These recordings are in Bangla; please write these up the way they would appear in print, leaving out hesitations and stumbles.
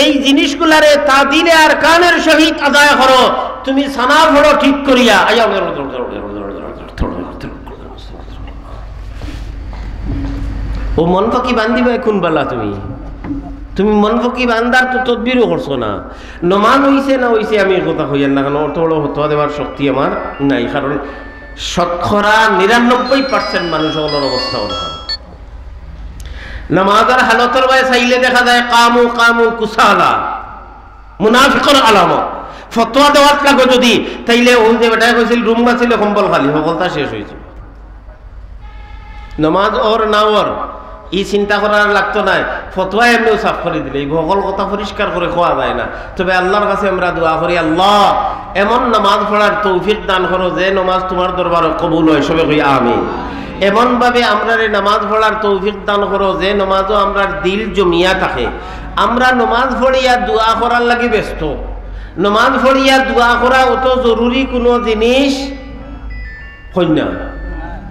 এই জিনিসগুলারে তাদিলে আর কানের সহিত আদায় করো। তুমি সানা ভরো ঠিক করিয়া ও মন ফাঁকি বান্ধিবা এখন বেলা তুমি মন ফাঁকি বান্ধার তো তদবিরও করছো না। নমান হইছে না হইছে আমি কথা হইয়ার না, কারণ অত বড় হতো দেওয়ার শক্তি আমার নাই, কারণ শতকরা ৯৯% মানুষ হলোর অবস্থা হল নামাজের হালতের বাই চাইলে দেখা যায় কামু কামু কুসালা মুনাফিকর আলামত। ফতোয়া দেওয়ার লাগো যদি তাইলে ওই যে বেটায় কইছিল রুম বাঁচিলে কম্বল খালি সকলটা শেষ হয়েছে। নমাজ ওর না ওর ই চিন্তা করার লাগতো না, ফতোয়া এমনিও সাফ করে দিলে এই ভগল কথা পরিষ্কার করে খোয়া যায় না। তবে আল্লাহর কাছে আমরা দোয়া করি, আল্লাহ এমন নামাজ পড়ার তৌফিক দান করো যে নামাজ তোমার দরবারে কবুল হয়, সবে কই আমিন। এমন ভাবে আমরা নামাজ পড়ার তৌফিক দান করো যে নামাজও আমরা দিল জমিয়া থাকে। আমরা নামাজ পড়িয়া দোয়া করার লাগে ব্যস্ত, নামাজ পড়িয়া দোয়া করা অত জরুরি কোনো জিনিস হই না,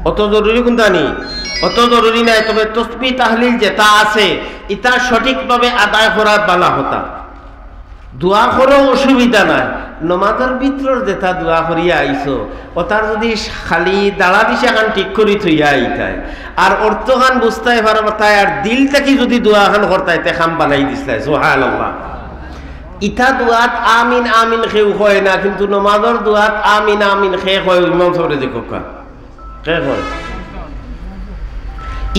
অত জরুরি কোনটা নি, অত জরুরি নাই। তবে তসবিহ তাহলিল যেটা আছে এটা সঠিকভাবে আদায় করা বালা হতা। দোয়া করো অসুবিধা নাই, নমাজের ভিতর যেটা দোয়া করিয়া আইছো ওটার যদি খালি দাঁড়া দিশা খান ঠিক করি থইয়া আইতায় আর অর্থ খান বুঝতে পারতায় আর দিল থেকে যদি দোয়া খান করতায় তে খাম বানাই দিসলাই সুবহানাল্লাহ। ইটা দোয়াত আমিন আমিন খেউ হয় না, কিন্তু নমাজের দোয়াত আমিন আমিন খেয়ে হয় ইমাম সাহেব যে কোকা খেয়ে হয়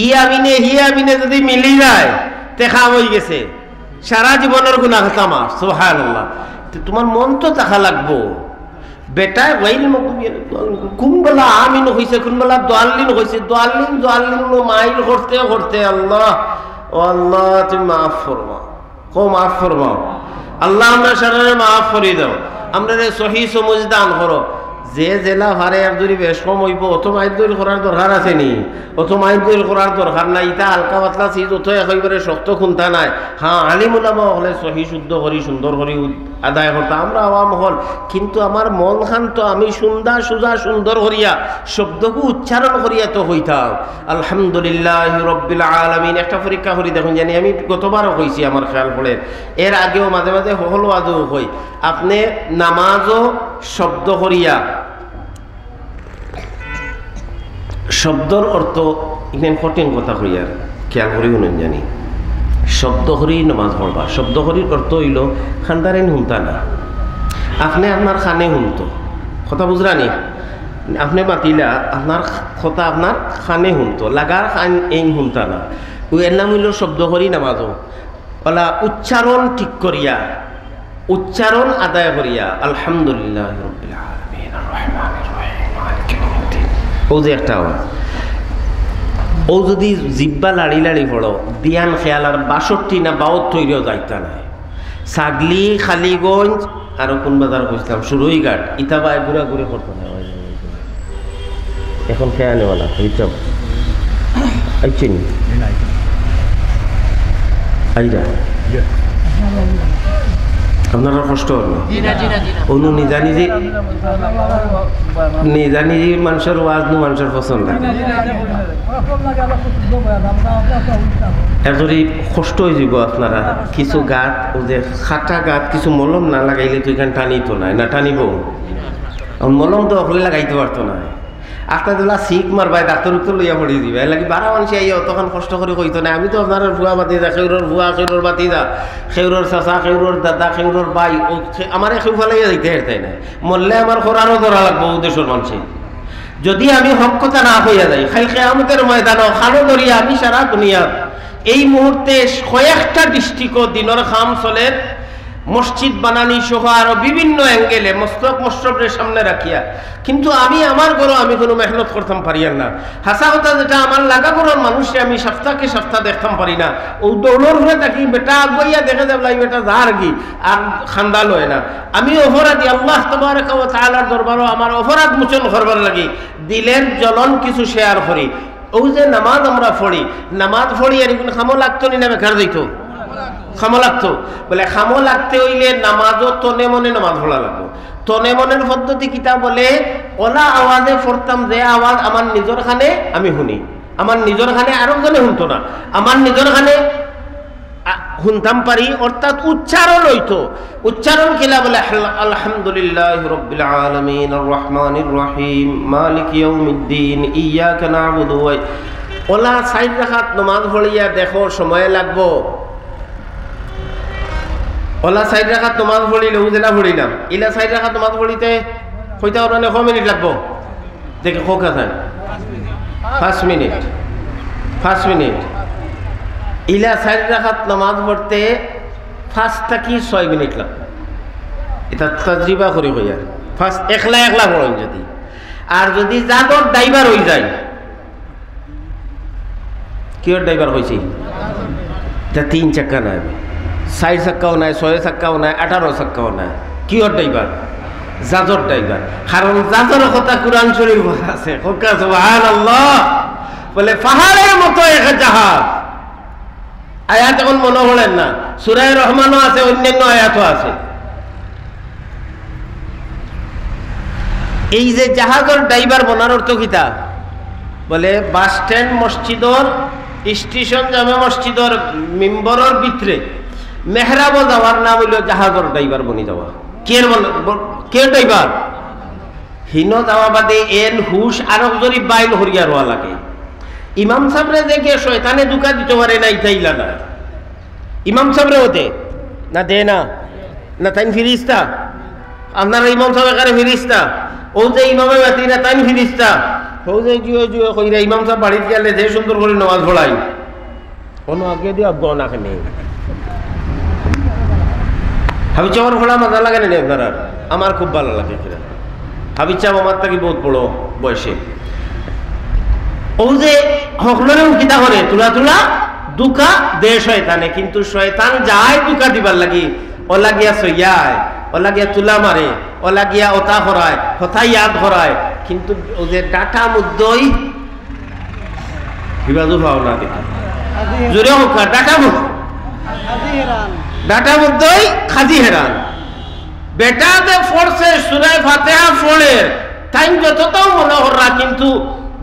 ই আমিনে হি আমিনে যদি মিলি যায় তে খাম হয়ে গেছে, সারা জীবনের গুনাহ তামা সুবহানাল্লাহ। তোমার মন তো দেখা লাগবো বেটা ওয়াইল কোনবেলা আমিন হইছে কোনবেলা দোয়াল্লিন হইছে, দোয়াল্লিন দোয়াল্লিন মাইল করতে করতে আল্লাহ ও আল্লাহ তুমি মাফ ফরমাও, কো মাফ ফরমাও আল্লাহ, আমরা সারারে মাফ করে দাও, আমরা সহি সমুজ দান করো। যে জেলা ভারে আর যদি বেশ কম হইব অত মাইল দৈল করার দরকার আছে নি, অত মাইল দৈল করার দরকার নাই। ইটা হালকা পাতলা চিজ অত একেবারে শক্ত খুনতা নাই। হ্যাঁ আলিম উলামা হলে সহি শুদ্ধ করি সুন্দর করি আদায় করতাম আমরা আওয়াম হল, কিন্তু আমার মন খান তো আমি সুন্দর সুজা সুন্দর করিয়া শব্দকে উচ্চারণ করিয়া তো হইতাম আলহামদুলিল্লাহ রব্বিল আলামিন। একটা পরীক্ষা করি দেখুন জানি আমি গতবারও কইছি আমার খেয়াল পড়ে, এর আগেও মাঝে মাঝে হলো আজও হই, আপনি নামাজও শব্দ করিয়া শব্দর অর্থ এখানে কঠিন কথা হইয়ার খেয়াল করি শুনুন জানি। শব্দ করি নামাজ পড়বা, শব্দ করির অর্থ হইল খানদারেন হুমতা না, আপনি আপনার খানে হুমতো কথা বুঝরানি, আপনি মাতিলা আপনার কথা আপনার খানে হুমতো লাগার খান এই হুমতা না, এর নাম হইল শব্দ করি নামাজও। ওলা উচ্চারণ ঠিক করিয়া উচ্চারণ আদায় করিয়া আলহামদুলিল্লাহ রাব্বিল আলামিন আর রহমানির রহিম মালিকি ইয়াউমিদ্দিন, ও যে একটা আওয়াজ ও যদি জিব্বা লাড়ি লাড়ি পড়ো দিয়ান খেয়াল আর ৬২ না ৭২ যাইতা নাই। ছাগলি খালিগঞ্জ আর কোন বাজার কইছিলাম সুরইঘাট ইতাবা ঘুরা ঘুরে করতো না, এখন খেয়া নেওয়ালা হিসাব আইছেন আইরা আপনারা কষ্ট হল অনু নিজা নিজে নিজা নিজে মানুষের ওয়াজ নু মানুষের পছন্দ এতই কষ্ট হয়ে যাব আপনারা। কিছু গাত ও যে খাটা গাত কিছু মলম না লাগাইলে তো এখানে টানিত নাই না, টানিব মলম তো অকলে লাগাইতে পারতো না। আপনার শিখ মারবাই ডাক্তার উত্তর লইয়া পড়ি দিবে এর লাগে ১২ মানুষ আইয়া অতক্ষণ কষ্ট করে কইতো না। আমি তো আপনার ভুয়া বাতি যা খেউরর ভুয়া খেউরর বাতি যা খেউরর চাচা খেউরর দাদা খেউরর বাই আমার খেউ ফেলাইয়া যাইতে হেরতাই না, মরলে আমার খোরারও ধরা লাগবো দেশের মানুষে যদি আমি হক কথা না হইয়া যাই। খাই কিয়ামতের ময়দানও খানো ধরিয়া আমি সারা দুনিয়া এই মুহূর্তে কয়েকটা ডিস্ট্রিক্ট দিনের খাম চলে মসজিদ বানানি সহ আরো বিভিন্ন অ্যাঙ্গেলে মস্তক মস্তকের সামনে রাখিয়া, কিন্তু আমি আমার ঘরে আমি কোনো মেহনত করতাম পারিয়ার না। হাসা কথা যেটা আমার লাগা ঘরের মানুষে আমি সপ্তাহকে সপ্তাহ দেখতাম পারি না, ও দৌড়র ঘরে থাকি বেটা আগুয়া দেখে যাবলাই বেটা যার কি আর খান্দা লয় না। আমি অপরাধী আল্লাহ তাবারক ওয়া তাআলার দরবারও আমার অপরাধ মোচন করবার লাগি দিলের জ্বলন কিছু শেয়ার করি। ও যে নামাজ আমরা পড়ি, নামাজ পড়ি আর এগুলো খামো লাগতো নি না বেকার যাইতো খামো লাগতো বলে খামো লাগতে হইলে নামাজও তনে মনে নামাজ পড়া লাগবো। তনে মনের পদ্ধতি কিতা বলে ওলা আওয়াজে পড়তাম যে আওয়াজ আমার নিজের খানে আমি শুনি, আমার নিজের খানে আরো জনে শুনতো না, আমার নিজের খানে শুনতাম পারি, অর্থাৎ উচ্চারণ হইতো। উচ্চারণ কিলা বলে আলহামদুলিল্লাহি রাব্বিল আলামিন আর রহমানির রহিম মালিক ইয়াউমিদ্দিন ইয়্যাকা না'বুদু ওয়া ওলা 4 রাকাত নামাজ পড়িয়া দেখো সময় লাগবো। ওলা 4 রাকাত নামাজ পড়িলে উজলা পড়িলাম, ইলা 4 রাকাত নামাজ পড়িতে কয়টা ওরানে কয় মিনিট লাগবো দেখে কোক আছেন 5 মিনিট। 5 মিনিট ইলা 4 রাকাত নামাজ পড়তে 5 থেকে 6 মিনিট লাগবে। এটা তাজরিবা করি কইয়া ফার্স্ট একলা একলা পড়েন যদি, আর যদি জাগর ড্রাইভার হয়ে যায়, কিয়র ড্রাইভার হয়েছি এটা 3 চাক্কা নাই, 4 চাক্কাও নাই, 6 চাক্কাও নাই, 18 চাক্কাও নাই, কিয়র ড্রাইভার? জাজর ড্রাইভার। কারণ জাজর কথা কুরআন শরীফ আছে, কোকা সুবহানাল্লাহ বলে পাহাড়ের মতো এক জাহাজ। আয়াত এখন মনে হলেন না, সূরা রহমানও আছে, অন্যান্য আয়াতও আছে। এই যে জাহাজের ড্রাইভার বনার অর্থ কিতা বলে বাস স্ট্যান্ড মসজিদর স্টেশন জামে মসজিদর মেম্বরের ভিতরে মেহরাব যাওয়ার নাম হইল জাহাজের ড্রাইভার বনি যাওয়া। কে ড্রাইভার? হিন যাওয়া বাদে এন হুশ আরো যদি বাইল হরিয়া রোয়া লাগে। ইমাম সাহেবরে দেখে শয়তানে দুকা দিতে পারে না, ইতাইলা না ইমাম সাহেবরে হতে না দে না না তাই ফিরিস্তা। আপনারা ইমাম সাহেব এখানে ফিরিস্তা, ও যে ইমামে বাতি না তাই ফিরিস্তা। ও যে জুয়ে জুয়ে কইরা ইমাম সাহেব বাড়িতে গেলে যে সুন্দর করে নামাজ পড়াই, কোনো আগে দিয়ে অজ্ঞ না খেলে হাবিজ চাওয়ার ঘোড়া মজা লাগে না আপনার? আমার খুব ভালো লাগে। হাবিজ চাপ আমার থেকে বহুত বড় বয়সে, ও যে হকলরে উকিতা করে তুলা তুলা দুকা দে শয়তানে, কিন্তু শয়তান যায় দুকা দিবার লাগি, ও লাগিয়া সইয়ায়, ও লাগিয়া তুলা মারে, ও লাগিয়া ওতা করায়, হতা ইয়াদ করায়, কিন্তু ও যে ডাটা মুদ্দই বিবাদু ভাবনা দেখি জোরে হোক ডাটা মুদ্দই খাজি হেরান। বেটা যে ফোর্সে সূরা ফাতিহা পড়ে তাই যতটাও মনে হরা, কিন্তু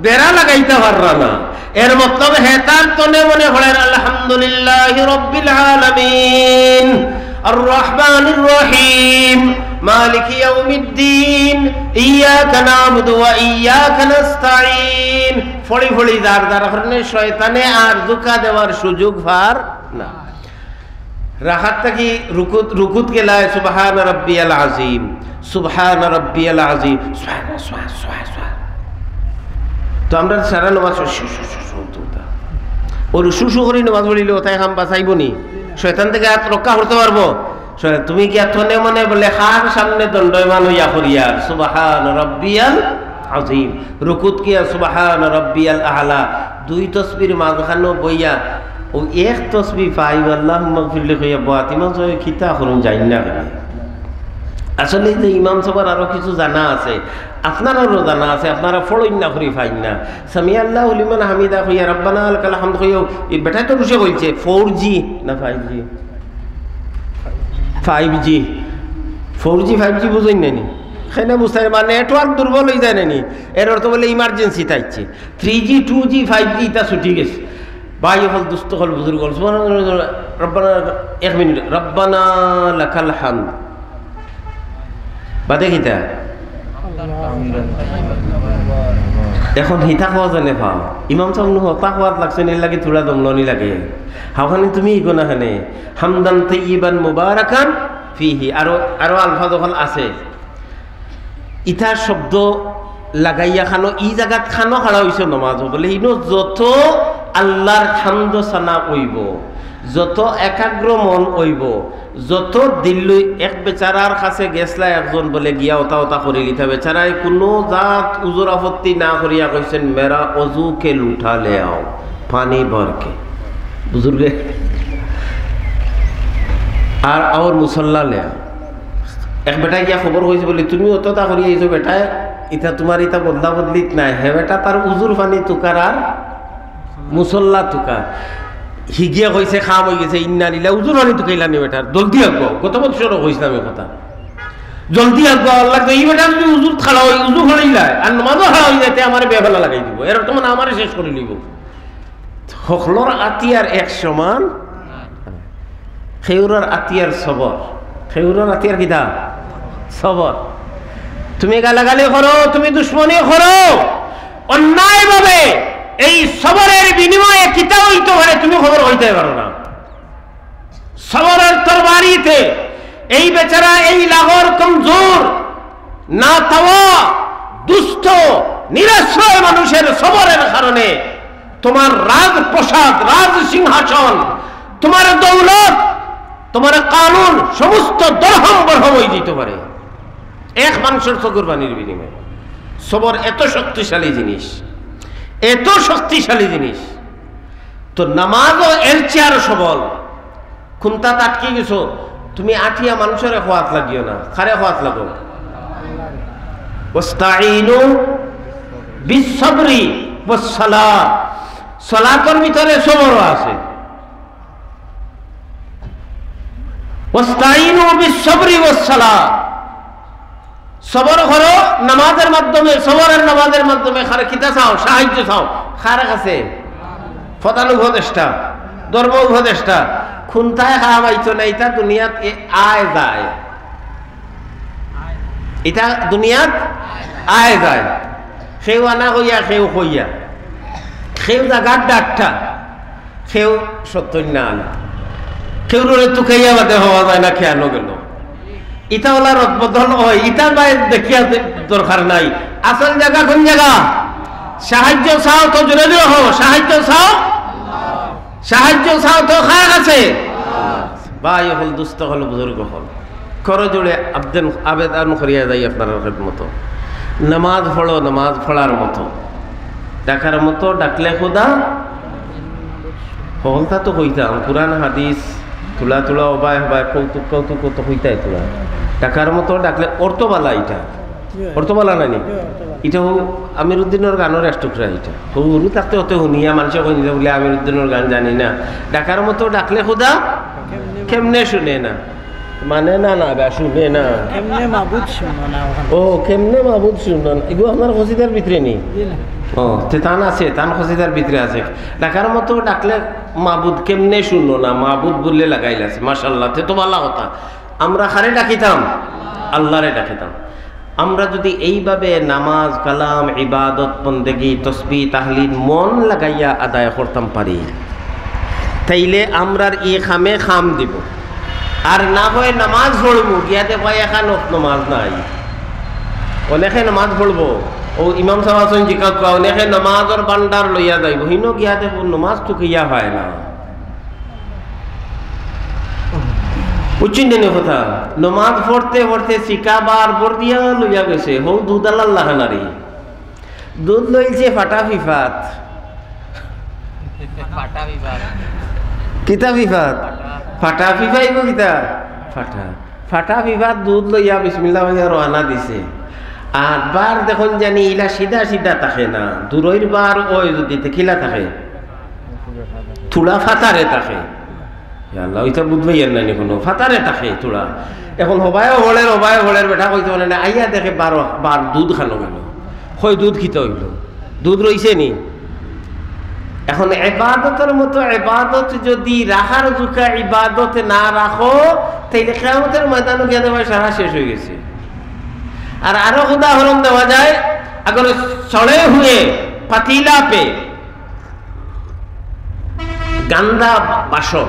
বেড়া লাগাইতে পাররা না। এর মতলব হেতার তনে মনে হলেন আলহামদুলিল্লাহি রাব্বিল আলামিন আর রহমানির রহিম মালিক ইয়াউমিদ্দিন ইয়্যাকা না'বুদু ওয়া ইয়্যাকা নাস্তাঈন। ফড়ি ফড়ি যার যার কারণে শয়তানে আর ধোঁকা দেওয়ার সুযোগ পার না। রাখাত থাকি রুকুত গেলায় সুবহান রাব্বিয়াল আযীম, সুবহান রাব্বিয়াল আযীম, তো আমরা সারা নামাজ ওর শুশু করি নামাজ পড়িলে ওটাই হাম বাঁচাইব নি? শয়তান থেকে আর রক্ষা করতে পারবো? তুমি কি এতনে মনে বলে হার সামনে দণ্ডয়মান হইয়া করিয়ার সুবহান রাব্বিয়াল আযীম, রুকুত কিয়া সুবহান রাব্বিয়াল আ'লা, 2 তাসবির মাঝখানে বইয়া ও এক তসবি পাই আল্লাহুম্মা গফিরলি কইয়া বাত ইমাম সাহেব খিতা করুন যাই না। আসলে যে ইমাম সাহেবের আরো কিছু জানা আছে, আপনারও জানা আছে, আপনারা ফড়ইন না করি ফাইন না। সামিয়া আল্লাহু লিমান হামিদা কইয়া রব্বানা লাকাল হামদ কইয়া এই বেটাই তো রুশে বলছে 4G না 5G 5G 5G বুঝেন না নি? সেখানে বুঝতে মানে নেটওয়ার্ক দুর্বল হয়ে যায় না নি? এর অর্থ বলে ইমার্জেন্সি তাইছে 3G 2G 5G তা ছুটি গেছে। ভাই হল দুস্থ হল বুজুর্গ হল রব্বানা 1 মিনিট রব্বানা লাকাল হামদ বাদে কিতা এখন হিতা খাওয়া জানে পাও ইমাম সাহেব নুহ তা খাওয়াত লাগছে নি লাগে থোড়া দমলনি লাগে হাওখানে তুমি ইগোনা খানে হামদান তাইয়িবান মুবারাকান ফিহি। আরো আলফাজ যখন আছে ইটা শব্দ লাগাইয়া খানো ই জায়গাত খানো খাড়া হইছে নমাজ বলে ইনো যত আল্লাহর হামদ সানা কইব, যত একাগ্র মন হইব, যত দিল্লু এক বেচারার কাছে গেছলা একজন বলে গিয়া ওতা ওতা করে লিখা বেচারায় কোনো জাত উজুর আপত্তি না করিয়া কইছেন মেরা অজু কে লুঠা লে আও পানি ভরকে বুজুর্গে আর মুসল্লা লে আও। এক বেটাই গিয়া খবর হয়েছে বলে তুমি অতটা করিয়া আইছো বেটায় ইটা তোমার ইটা বদলা বদলিত নাই হে বেটা তার উজুর পানি তুকার আর মুসল্লা তুকার হিগিয়া কইছে খাম হয়ে গেছে ইন্না নিলা উজুর পানি তুকাইলা নি বেটার জলদি আগবো গত বছরও কইছিলাম এই কথা জলদি আগবো আল্লাহ এই বেটা যদি উজুর খাড়া হয় উজু খাড়াইলা আর নমাজও খাড়া হয়ে যাইতে আমার বেফেলা লাগাই দিব এর তোমার আমারে শেষ করে নিব সকলর আতিয়ার এক সমান খেউরার আতিয়ার সবর, খেউরার আতিয়ার কিতা সবর। তুমি গালাগালি করো, তুমি দুশ্মনী করো অন্যায়ভাবে, এই সবরের বিনিময়ে কিতা হইতে পারে তুমি খবর হইতে পারো না। সবরের তরবারিতে এই বেচারা এই লাহোর কমজোর না তাওয়া দুস্থ নিরাশ্রয় মানুষের সবরের কারণে তোমার রাজপ্রসাদ, রাজ সিংহাসন, তোমার দৌলত, তোমার কানুন সমস্ত দরহম বরহম হয়ে যেতে পারে এক মানুষের চকুর পানির বিনিময়ে। সবর এত শক্তিশালী জিনিস, এত শক্তিশালী জিনিস। তো নামাজও এর চেয়ে সবল। খুন্তা আটকে গেছো, তুমি আঠিয়া মানুষের খোয়াত লাগিও না, খারে খোয়াত লাগো। ওয়াস্তাঈনু বিসসবরি ওয়াসসালাহ, সালাতের ভিতরে সবরও আছে। ওয়াস্তাঈনু বিসসবরি ওয়াসসালাহ, সবর করো নামাজের মাধ্যমে, সবরের নামাজের মাধ্যমে। খারে কিতা চাও? সাহায্য চাও। খারে কাছে প্রধান উপদেষ্টা, ধর্ম উপদেষ্টা, খুন্তায় খাওয়াইতো না, এটা দুনিয়াত আয় যায়, এটা দুনিয়াত আয় যায়। সেও আনা হইয়া সেও হইয়া, সেও জাগার ডাকটা, সেও সত্যই না আনা, কেউরে তো খাইয়া বাদে হওয়া যায় না, খেয়ানো গেল। ইটা ওলা রদবদল হয়, ইটার বাইরে দেখিয়া দরকার নাই। আসল জায়গা কোন জায়গা? সাহায্য চাও তো জোরে জোরে হো, সাহায্য চাও, সাহায্য চাও তো খায় আছে ভাই হল, দুস্থ হল, বুজুর্গ হল, করো জোরে আবেদন করিয়া যাই আপনার মতো। নামাজ পড়ো, নামাজ পড়ার মতো, ডাকার মতো ডাকলে খোদা হলতা তো হইতাম। পুরান হাদিস তুলা তুলা অবায় হবায়, কৌতুক কৌতুক কত হইতাই তোলা। ডাকার মতো ডাকলে অর্থবালা, এটা অর্থবালা নানি, এটা হো আমিরুদ্দিনের গানের এক টুকরা। এটা হরু তাতে হতে শুনিয়া মানুষে কই বলে আমিরুদ্দিনের গান জানি না। ডাকার মতো ডাকলে খোদা কেমনে শুনে না, মানে না না শুনে না, কেমনে মাবুদ শুনো না। ও কেমনে মাবুদ শুনো না, এগুলো আপনার খসিদার ভিতরে নেই। ও তান আছে, তান খসিদার ভিতরে আছে। ডাকার মতো ডাকলে মাবুদ কেমনে শুনো না, মাবুদ বললে লাগাইল আছে। মাশাআল্লাহ, তে তো ভালো কথা। আমরা খারে ডাকিতাম, আল্লাহরে ডাকিতাম। আমরা যদি এইভাবে নামাজ কালাম ইবাদত বন্দেগি তসবিহ তাহলিল মন লাগাইয়া আদায় করতাম পারি, তাইলে আমরার ই খামে খাম দিব। আর না হয় নামাজ পড়বো গিয়াতে পাই এখান নামাজ নাই, অনেকে নামাজ পড়বো। ও ইমাম সাহেব জিজ্ঞাসা করা, অনেকে নামাজের বান্ডার লইয়া যাইব, হিনো গিয়া দেখো নামাজ তো কিয়া হয় না। বুঝছেন কথা? নমাজ পড়তে পড়তে শিকাবার বর দিয়া লইয়া গেছে, হৌ দুধ আল্লাহ নারী দুধ লইছে ফাটা ফিফাত। কিতা ফিফাত? ফাটা ফিফাইব কিতা ফাটা ফাটা ফিফাত দুধ লইয়া বিসমিল্লাহ ভাইয়া রওনা দিছে। আর বার দেখুন জানি ইলা সিধা সিধা থাকে না, দূরের বার ওই যদি দেখিলা থাকে থুড়া ফাতারে থাকে। আল্লাহ ওইটা বুঝবাই আর নাই কোনো ফাতারে থাকে থোড়া। এখন হবায় হলের বেটা কইতে বলে না, আইয়া দেখে বার দুধ খানো গেল, হয় দুধ খিতে হইল, দুধ রইছে নি। এখন ইবাদতের মতো ইবাদত যদি রাখার জুকা ইবাদত না রাখো, তাইলে কিয়ামতের ময়দানে গিয়ে দেওয়া সারা শেষ হয়ে গেছে। আর আরো উদাহরণ দেওয়া যায়, अगर सड़े हुए पतीला पे गांदा बासन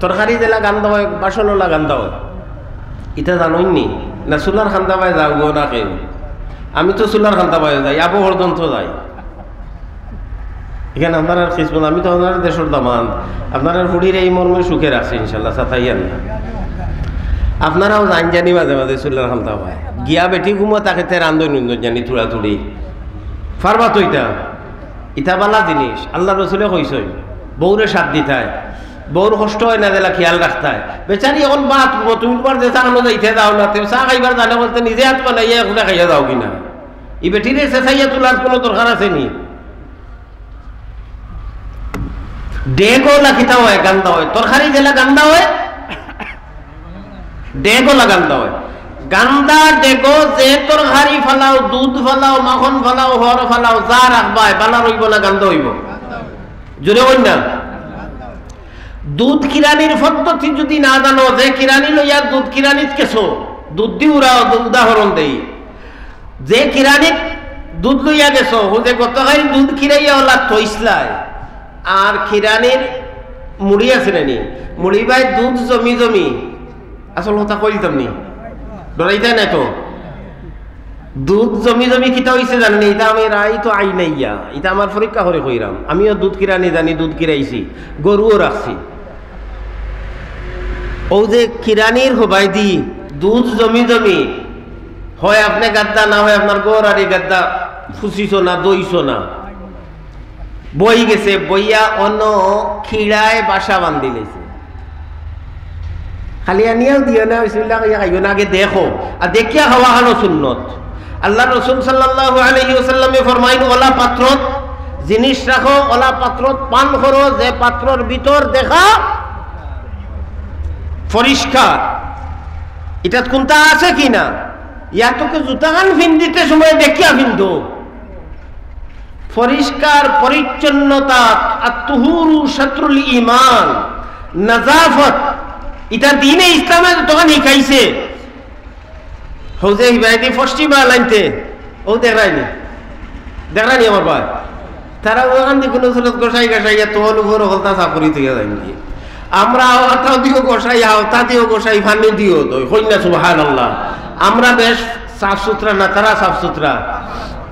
तरकारी जेला गांदा হয় বাসন ওলা গান্দা হয় এটা জানোই নি না চুলার খান্দা পায় যাও না কেউ আমি তো চুলার খান্দা পাই যাই আবু পর্যন্ত যাই এখানে আপনার কিসমত আমি তো আপনার দেশের দামান আপনার হুড়ির এই মর্মে সুখে রাখছি ইনশাল্লাহ সাতাইয়ান না আপনারাও জান জানি মাঝে মাঝে চুলার খান্দা পায় গিয়া বেটি ঘুমো তাকে তে রান্ধন ইন্ধন জানি থুড়া থুড়ি ফারবা তো ইটা বালা জিনিস আল্লাহ রসুলে কইসই বউরে সাথ দিতায় বউর কষ্ট হয় না দিলা খেয়াল রাখতায় বেচারি এখন বাত তুমি তোমার যে চানো যাইতে যাও না তেও চা খাইবার জানে বলতে নিজে হাত বানাইয়া এখন খাইয়া যাও কিনা ই বেটিরে চেঁচাইয়া তোলার কোনো দরকার আছে নি ডেগো লাখিতা হয় গান্দা হয় তরকারি জেলা গান্দা হয় ডেগো লাগান্দা হয় গান্দা ডেগো যে তরকারি ফালাও দুধ ফালাও মাখন ফালাও হর ফালাও যা রাখবাই বালা রইব না গান্দা হইব জোরে হই না দুধ কিরানির পদ্ধতি যদি না জানো, যে কিরানি লইয়া দুধ কিরানিত কেছো, দুধ দি উদাহরণ দেই, যে কিরানিত দুধ লইয়া গেছো, যে গতকাল দুধ খিরাইয়া ওলা থইসলাই, আর কিরানির মুড়ি আছে নানি, মুড়ি ভাই দুধ জমি জমি, আসল কথা কইতাম নি, ডরাইতাই নাই তো, দুধ জমি জমি কিতা হইছে জানেন? এটা আমি রাই তো আই নাইয়া, এটা আমার পরীক্ষা করে কইরাম। আমিও দুধ কিরানি জানি, দুধ কিরাইছি, গরুও রাখছি। ও যে কিরানির হবাই দি দুধ জমি জমি, হয় আপনি গাদ্দা, না হয় আপনার গোড়ারি গাদ্দা ফুসিছো না, দইছো না, বই গেছে, বইয়া অন্য খিড়ায় বাসা বান্ধি লেছে। খালি আনিয়াও দিও না, বিসমিল্লাহ কইয়া খাইও না, আগে দেখো, আর দেখিয়া খাওয়া খানো সুন্নত। আল্লাহ রসুল সাল্লাল্লাহু আলাইহি ওয়াসাল্লামে ফরমাইন, ওলা পাত্রত জিনিস রাখো, ওলা পাত্রত পান করো, যে পাত্রর ভিতর দেখা পরিষ্কার, এটা কোনটা আছে কিনা। ইয়া তোকে জুতাগান ফিন্দিতে সময় দেখিয়া ফিন্দো। পরিষ্কার পরিচ্ছন্নতা, আত-তুহুরু শাতরুল ঈমান, নাযাফত, এটা দ্বীনে ইসলামে তখন শিখাইছে। হৌজে হিবাইদি পশ্চিমা লাইনতে ও দেখরাইনি আমার ভাই, তারা ওখান দিয়ে কোনো চলত গোসাই গাছাইয়া তোল উপর হলতা চাকরি থেকে যায়নি। আমরা আওতাও দিও গোসাই, আওতা দিও গোসাই, ফানি দিও তো কন্যা সুবহানাল্লাহ। আমরা বেশ সাফ সুতরা না, তারা সাফ সুতরা।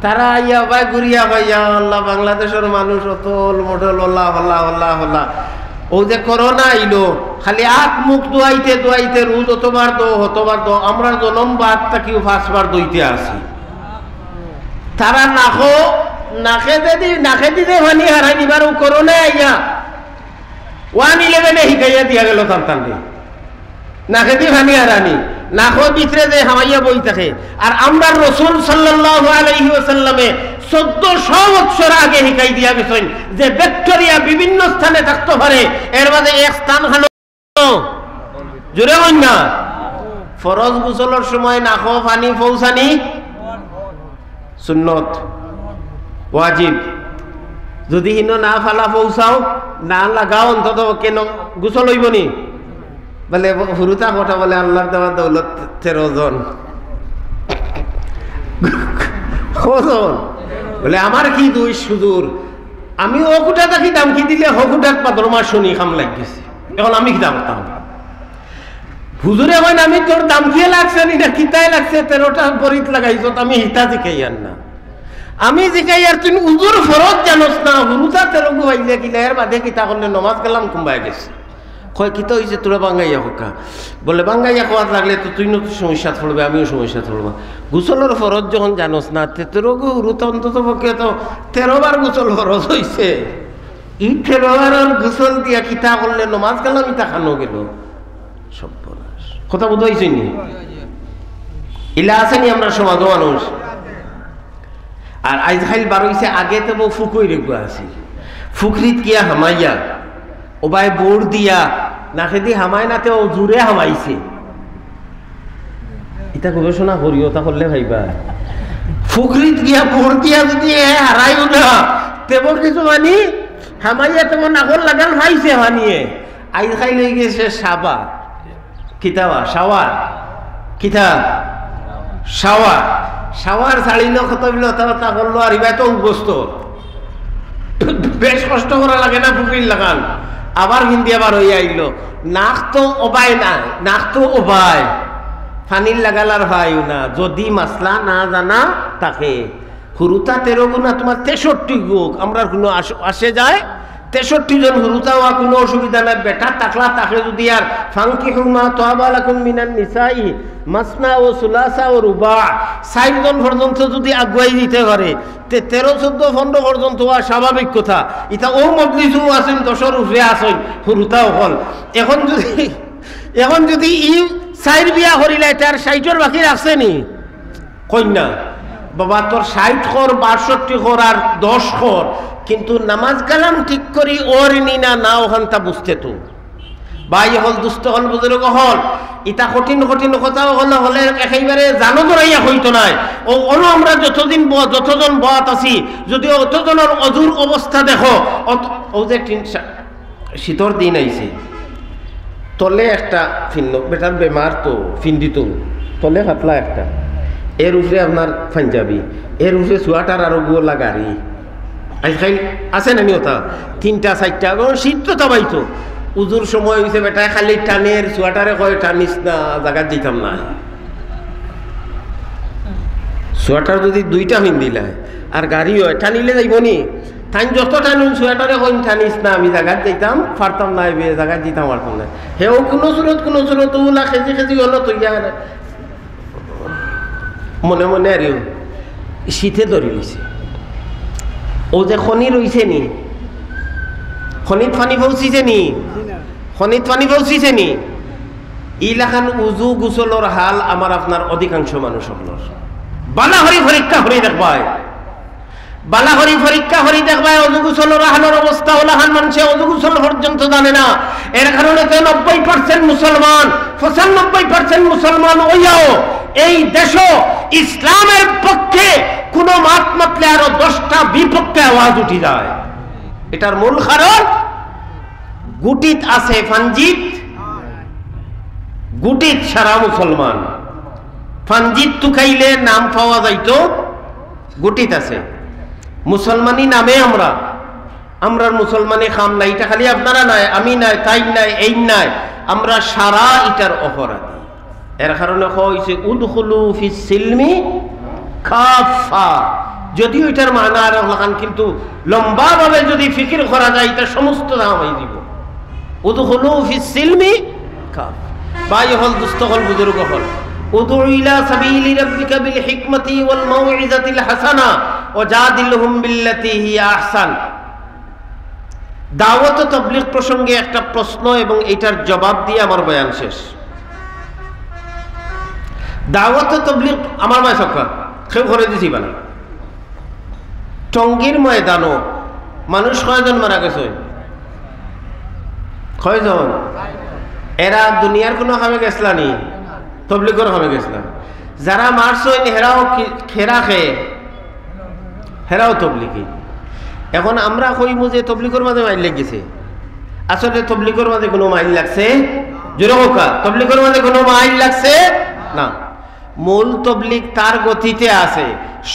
তারা আইয়া ভাই ঘুরিয়া ভাইয়া আল্লাহ, বাংলাদেশের মানুষ অতল মডেল, আল্লাহ আল্লাহ আল্লাহ আল্লাহ। ও যে করোনা আইলো, খালি আট মুখ দোয়াইতে দোয়াইতে রোজ অতবার হতবার আমরা জনম বার তাকিও 5 বার দইতে আসি। তারা নাকে দিতে ভানি হারাই দিবার। ও করোনা আইয়া 111 শিখাইয়া দিয়া গেল তার টানে, নাকে দিয়ে ভানি হারানি, নাকো ভিতরে যে হামাইয়া বই থাকে। আর আমরা রসুল সাল্লাল্লাহু আলাইহি ওয়াসাল্লামে 1400 বছর আগে শিখাই দিয়া গেছেন যে ব্যাকটেরিয়া বিভিন্ন স্থানে থাকতে পারে, এর মাঝে এক স্থান খানো জোরে হই না। ফরজ গোসলের সময় নাকো পানি পৌঁছানি সুন্নত, ওয়াজিব। যদি হিন না ফালা পৌঁছাও, না লাগাও, অন্তত কেন গোসল হইব নি? বলে হুরুতা কথা বলে আল্লাহর দেওয়া দৌলত 13 জন বলে আমার কি দুই সুদূর, আমি ও কুটা থাকি দাম কি দিলে হকুটাক পাদর মাস শুনি খাম লাগিয়েছি। এখন আমি কি দাম করতাম? হুজুরে হয় আমি তোর দাম খেয়ে লাগছে না কিতায় লাগছে, 13টা বরিত লাগাইছ, আমি হিতা জিকাই আর না, আমি জিকাই আর তুই উজুর ফরজ জানোস না। হুরুতা 13 গুয়াইলে কিলা এর বাদে কিতা করলে নমাজ গেলাম কুম্বাই গেছে। কয় কিতা হয়েছে তোরা বাঙ্গাইয়া হোকা? বলে বাঙ্গাইয়া খাওয়ার লাগলে তো তুই নতুন সমস্যা পড়বে, আমিও সমস্যা পড়বো। গোসলের ফরজ যখন জানোস না, 13 গুরুতা অন্তত পক্ষে তো 13 বার গোসল ফরজ হয়েছে। এই 13 বারের গোসল দিয়া কিতা করলে নমাজ গেলাম, ইতা খানো গেল সব কথা বোধ হয়েছে নি? ইলা আসেনি আমরা সমাজ মানুষ। আর আজ খাইল বার হয়েছে, আগে তো বউ ফুকুই রেগুয়া আছি, ফুকরিত গিয়া হামাইয়া ওবাই বোর দিয়া নাকে দিয়ে হামায় নাতে ও জুড়ে হামাইছে। এটা গবেষণা করিও, তা করলে ভাইবা ফুকরিত গিয়া বোর দিয়া যদি হারাইও না, তেমন কিছু মানি হামাইয়া তেমন নাকল লাগাল ভাইছে হানিয়ে। আজ খাই লই গেছে সাবা কিতাবা শাওয়ার, কিতা শাওয়ার, শাওয়ার ছাড়িল কত বিল তা করলো। আর ইবাই তো উপস্থ বেশ কষ্ট করা লাগে না, ফুকরির লাগান আবার হিন্দি আবার হইয়া আইল। নাক তো ওবায় না, নাক তো ওবায়, ফানির লাগালার ভাইও না। যদি মাসলা না জানা তাকে হুরুতা 13 গুণা তোমার 63 গুক, আমরা কোনো আসে যায় 63 জন হুরুতা হওয়া কোনো অসুবিধা নাই। বেটা তাকলা তাকে যদি আর ফাঙ্কিহু মা তাবা লাকুম মিনান নিসাই মাসনা ও সুলাসা ও রুবা 4 জন পর্যন্ত যদি আগুয়াই দিতে পারে, 13, 14, 15 পর্যন্ত হওয়া স্বাভাবিক কথা। এটা ও মজলিসও আছেন 10-এর উপরে আসেন হুরুতাও হল। এখন যদি ই 4 বিয়া করিলে তার 60-এর বাকি রাখছে নি কন্যা, বাবা তোর 60 কর, 62 কর আর 10 কর, কিন্তু নামাজ কালাম ঠিক করি ওর নি না ওখানটা বুঝতে তো ভাই হল, দুস্থ হল, বুজুর্গ হল, ইটা কঠিন কঠিন কথাও হলে একেবারে জানো ধরাইয়া হইতো নাই। ও অনো আমরা যতজন বয়াত আছি, যদি অতজনের অজুর অবস্থা দেখো, ও যে শীতর দিন আইছে তলে একটা ফিন্ন, বেটার বেমার তো ফিন্দিত তলে পাতলা একটা, এর উপরে আপনার পাঞ্জাবি, এর উপরে সোয়াটার আরো গোলা গাড়ি আজকাল আছে না ওটা 3টা 4টা, শীত তো তাবাইতো উজুর সময় হয়েছে বেটা খালি টানের সোয়াটারে কয় টানিস না, জায়গা দিতাম না। সোয়াটার যদি 2টা পিন্দিলা আর গাড়ি হয় টানিলে যাইব নি, তাই যত টানুন সোয়াটারে কইন টানিস না, আমি জায়গা দিতাম পারতাম না, জায়গা দিতাম পারতাম না। হেও কোনো সুরত ওলা খেজি খেজি হলো তৈয়া মনে মনে আর শীতে ধরি লিছে। ও যে খনি রইছে নি, খনিত পানি পৌঁছিছে নি, খনিত পানি পৌঁছিছে নি, ইলাখান উজু গুসলর হাল আমার আপনার অধিকাংশ মানুষ সকলের বালাহরি পরীক্ষা হরি দেখবাই, বালাহরি পরীক্ষা হরি দেখবাই অজু গুসলর হালের অবস্থা ওলাহান মানুষে অজু গুসল পর্যন্ত জানে না। এর কারণে তো 90% মুসলমান 95% মুসলমান ওইয়াও এই দেশ ইসলামের পক্ষে কোন মাত মাতলে আরো 10টা বিপক্ষে আওয়াজ উঠি যায়। এটার মূল কারণ গুটিত আছে ফানজিত, গুটিত সারা মুসলমান, ফানজিত তুকাইলে নাম পাওয়া যাইতো, গুটিত আছে মুসলমানি নামে আমরা মুসলমানি খাম নাই, এটা খালি আপনারা নাই, আমি নাই, তাই নাই, এই নাই, আমরা সারা এটার অপরাধী। এর কারণে হইছে উদখুলু ফিস সিলমি কাফা, যদিও এটার মানা আর লাগান, কিন্তু লম্বা ভাবে যদি ফিকির করা যায় এটা সমস্ত দাম হয়ে দিব। উদখুলু ফিস সিলমি কাফা, ভাই হল দুস্থ হল বুজুর্গ হল, উদউ ইলা সাবিলি রাব্বিকা বিল হিকমাতি ওয়াল মাউইযাতিল হাসানা ওয়াজাদিলহুম বিল্লাতি হিয়া আহসান। দাওয়াত ও তাবলীগ প্রসঙ্গে একটা প্রশ্ন এবং এটার জবাব দিয়ে আমার বয়ান শেষ। দাওয়াত ও তাবলীগ আমার মায় সকা কেউ করে দিছি বানা, টঙ্গীর ময়দানও মানুষ কয়জন মারা গেছে? কয়জন? এরা দুনিয়ার কোনো কামে গেছলানি, তবলিগর কামে গেছলা। যারা মারছেন হেরাও খেরা খেয়ে, হেরাও তবলিগি। এখন আমরা কইমু যে তবলিগর মাঝে মাইল লেগেছে, আসলে তবলিগর মাঝে কোনো মাইল লাগছে? জোরে হোকা, তবলিগর মাঝে কোনো মাইল লাগছে না। মূল তবলিগ তার গতিতে আছে,